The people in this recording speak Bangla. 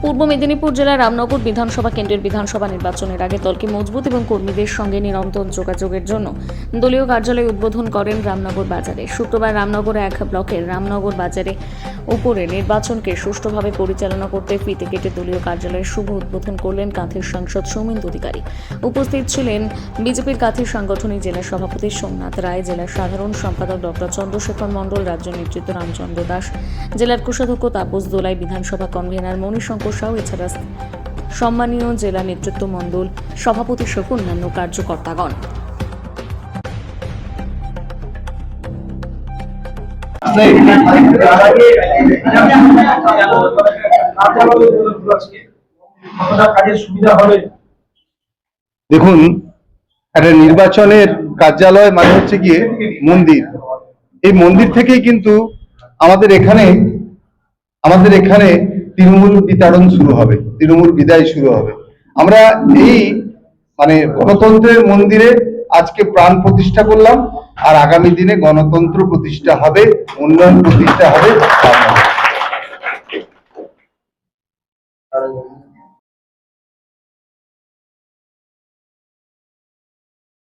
পূর্ব মেদিনীপুর জেলার রামনগর বিধানসভা কেন্দ্রের বিধানসভা নির্বাচনের আগে দলকে মজবুত এবং কর্মীদের সঙ্গে নিরন্তর যোগাযোগের জন্য দলীয় কার্যালয় উদ্বোধন করেন রামনগর বাজারে। শুক্রবার রামনগর 1 ব্লকের রামনগর বাজারে উপরে নির্বাচনকে সুষ্ঠুভাবে পরিচালনা করতে ফিতে কেটে দলীয় কার্যালয়ের শুভ উদ্বোধন করলেন কাঁথির সাংসদ সৌমেন্দু অধিকারী। উপস্থিত ছিলেন বিজেপির কাঁথির সাংগঠনিক জেলা সভাপতি সোমনাথ রায়, জেলার সাধারণ সম্পাদক ডক্টর চন্দ্রশেখর মণ্ডল, রাজ্য নেতৃত্ব রামচন্দ্র দাস, জেলার কোষাধ্যক্ষ তাপস দোলাই, বিধানসভা কনভেনার মণিশঙ্কর সাউ, এছাড়া সম্মানীয় জেলা নেতৃত্ব মণ্ডল, সভাপতি সহ অন্যান্য কার্যকর্তাগণ। দেখুন, একটা নির্বাচনের কার্যালয় মানে হচ্ছে গিয়ে মন্দির। এই মন্দির থেকেই কিন্তু আমাদের এখানে তৃণমূল বিতাড়ন শুরু হবে, তৃণমূল বিদায় শুরু হবে। আমরা এই গণতন্ত্রের মন্দিরে আজকে প্রাণ প্রতিষ্ঠা করলাম, আর আগামী দিনে গণতন্ত্র প্রতিষ্ঠা হবে, উন্নয়ন প্রতিষ্ঠা হবে।